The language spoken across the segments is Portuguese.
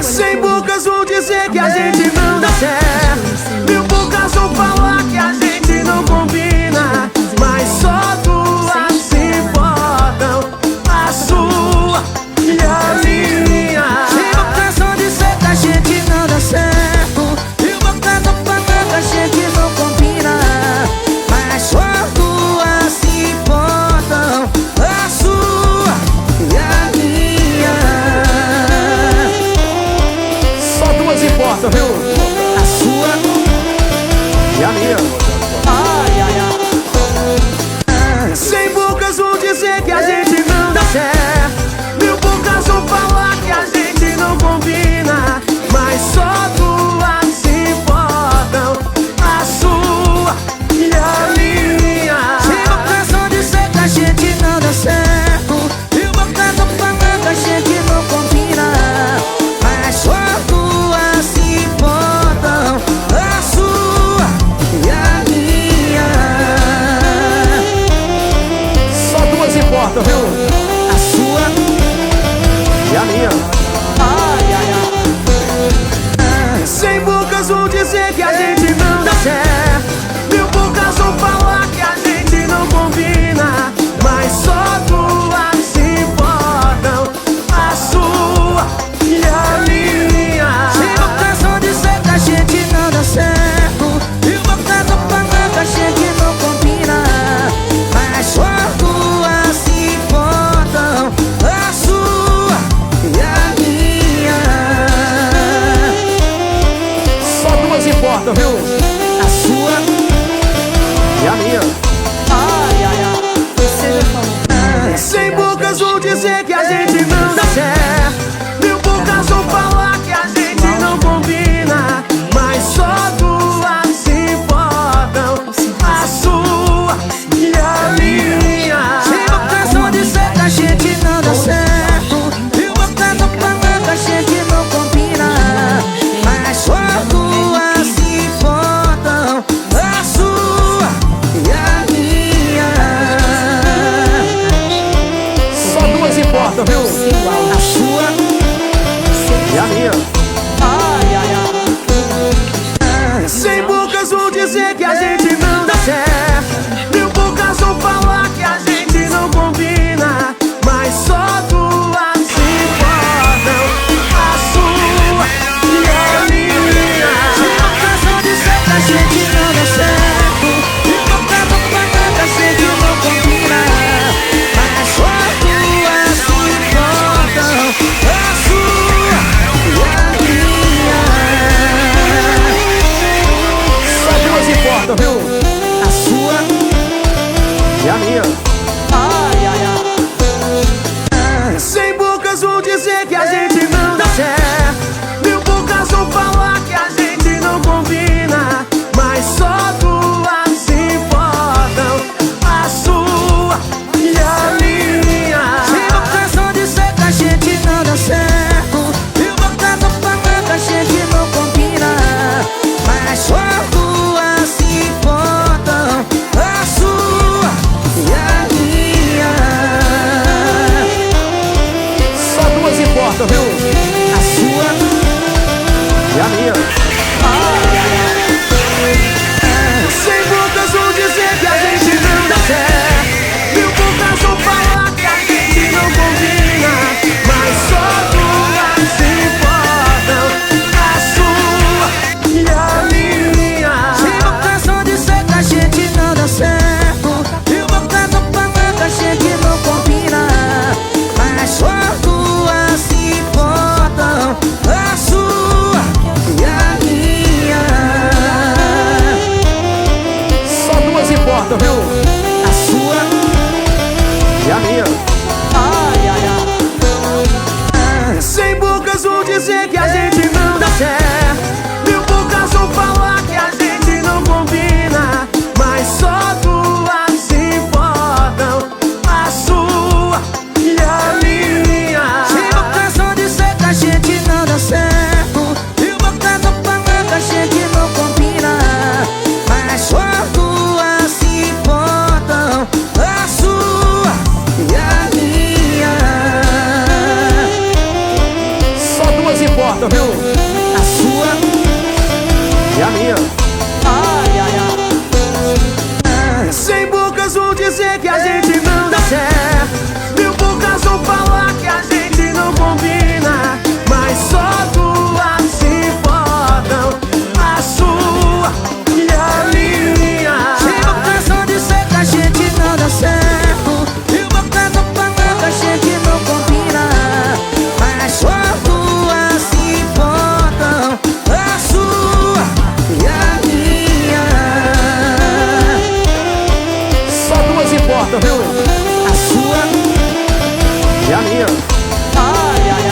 Cem bocas vão dizer que a gente não dá certo, 1000 bocas vão falar que a gente não combina, mas só duas se importam, a sua e a minha. Cem bocas vão dizer que a gente não dá certo, 1000 bocas vão falar que a gente não combina, mas só duas se importam, a sua e a minha. Só duas importam, viu? A sua E a minha. ai, ai, ai. Cem bocas vão dizer que a gente não dá certo, 1000 bocas vão falar que a gente não combina, mas só duas se importam, a sua e a minha. Cem bocas vão dizer que a gente não dá certo, 1000 bocas vão falar que a gente não combina, mas só duas se importam, a sua e a minha. Só duas importam, viu? A sua E a minha. ai, ai, ai. Cem bocas vão dizer que a gente não dá certo, 1000 bocas vão falar que a gente não combina, mas só duas se importam, a sua e a minha. Cem bocas vão dizer que a gente não dá certo, 1000 bocas vão falar que a gente não combina, mas só duas se importam, a sua e a minha. Só duas importam, viu? A sua E a minha. ai, ai, ai. Você já falou. Cem bocas vão dizer que a gente não dá certo, 1000 bocas vão falar que a gente não combina, mas só duas se importam, a sua e a minha. Cem bocas vão dizer que a gente não dá certo, 1000 bocas vão falar que a gente não combina, mas só duas se importam, a sua e a minha. Só duas importam, viu? A sua E a minha. ai, ai, ai. Cem bocas vão dizer que a gente não dá certo, 1000 bocas vão falar que a gente não combina, mas só duas se importam, a sua e a minha. Cem bocas vão dizer que a gente não dá certo, 1000 bocas vão falar que a gente não combina, mas só duas se importam, a sua e a minha. Só duas importam, viu? A sua E a minha. ai, ai, ai. Cem bocas vão dizer que a gente não dá certo, 1000 bocas vão falar que a gente não combina, mas só duas se importam, a sua e a minha. Cem bocas vão dizer que a gente não dá certo, 1000 bocas vão falar que a gente não combina, mas só duas se importam, a sua e a minha. Só duas importam, viu? A sua E a minha. ai, ai, ai. Cem bocas vão dizer que a gente não dá certo, 1000 bocas vão falar que a gente não combina, mas só duas se importam, a sua e a minha. Cem bocas vão dizer que a gente não dá certo, 1000 bocas vão falar que a gente não combina, mas só duas se importam, a sua e a minha. Só duas importam, viu? A sua E a minha. ai, ai, ai. Cem bocas vão dizer que a gente não dá certo, 1000 bocas vão falar que a gente não combina, mas só duas se importam, a sua e a minha. Cem bocas vão dizer que a gente não dá certo, 1000 bocas vão falar que a gente não combina, mas só duas se importam, a sua e a minha. Só duas importam. importam, viu? A sua E a minha. ai, ai, ai. Sem bocas vão dizer que a gente não dá certo. Mil bocas vão falar que a gente não combina, mas só duas se importam, a sua e a minha. Sem bocas vão dizer que a gente não dá certo. Mil bocas vão falar que a gente não combina, mas só duas se importam, a sua e a minha. Só duas importam, viu? A sua E a minha. ai, ai,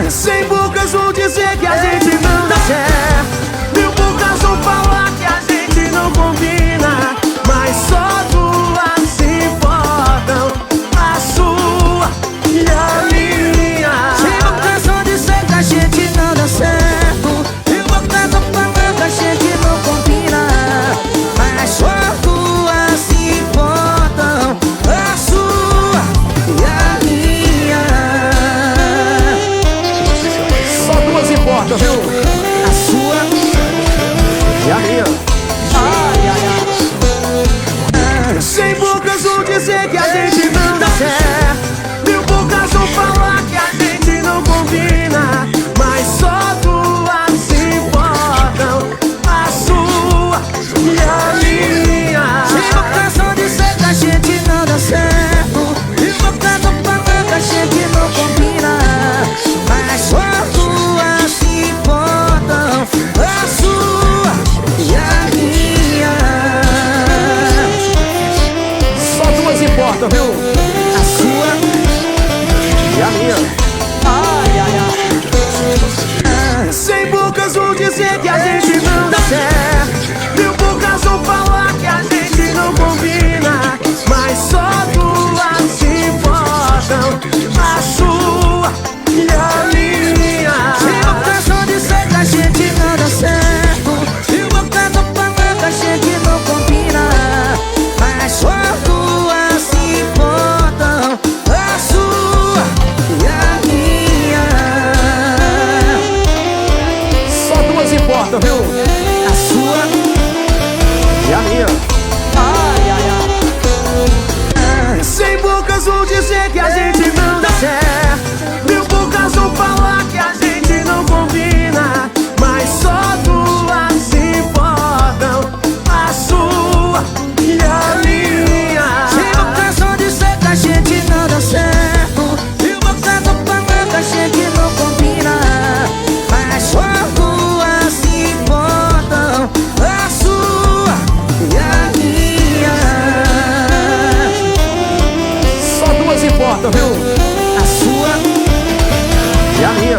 ai. Sem bocas vão dizer que a gente não dá certo. Mil bocas vão falar que a gente não combina, mas só duas se importam, a sua e a minha. Sem bocas vão dizer que a gente não dá certo. Mil bocas vão falar que a gente não combina, mas só duas se importam, a sua e a minha. Só duas importam, viu? A sua E a minha. ai, ai, ai. Sem bocas vão dizer que a gente não dá certo. Mil bocas vão falar que a gente não combina, mas só duas se importam, a sua e a minha. Sem bocas vão dizer que a gente não dá certo. Mil bocas vão falar que a gente não combina, mas só duas se importam, a sua e a minha. Só duas importam, viu? A sua E a minha. ai, ai, ai. Sem bocas vão dizer que a gente não dá certo. Mil bocas vão falar que a gente não combina, mas só duas se importam, a sua e a minha. Sem bocas vão dizer que a gente não dá certo. Mil bocas vão falar que a gente não combina, mas só duas se importam, a sua e a minha. Só duas importam, viu? A sua E a minha. ai, ai, ai. Sem bocas vão dizer que a gente não dá certo. Mil bocas vão falar que a gente não combina, mas só duas se importam, a sua e a minha. Sem bocas vão dizer que a gente não dá certo. Mil bocas vão falar que a gente não combina, mas só duas se importam, a sua e a minha. Só duas importam, viu? A sua E a minha.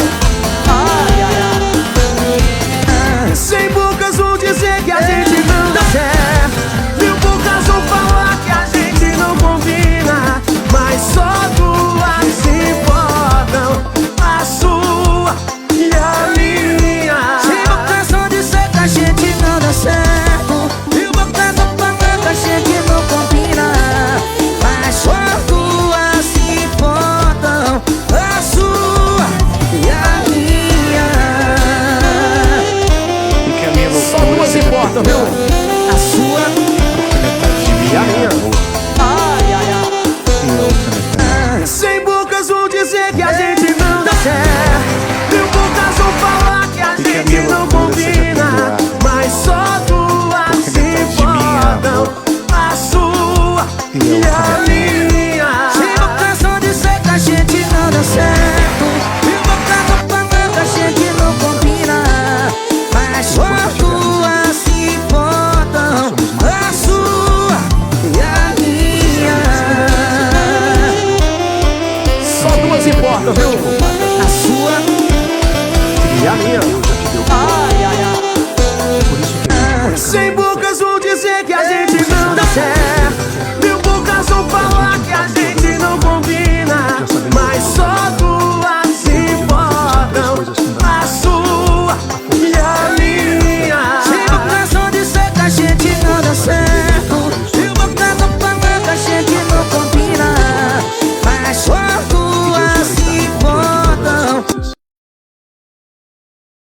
ai, ai, ai. Sem bocas vão dizer que a gente não dá certo. Mil bocas vão falar que a gente não combina, mas só duas se importam, a sua e a minha. Sem bocas vão dizer que a gente não dá certo. Mil bocas vão falar que a gente não combina, mas só duas se importam, a sua e a minha. Só duas importam, viu? A sua E a minha. ai, ai, ai. Sem bocas vão dizer que a gente não dá certo. Mil bocas vão falar que a gente não combina, mas só duas se importam, a sua e a minha. Sem bocas vão dizer que a gente não dá certo. Mil bocas vão falar que a gente não combina, mas só duas se importam, a sua e a minha. Só duas importam, viu? A sua E a minha.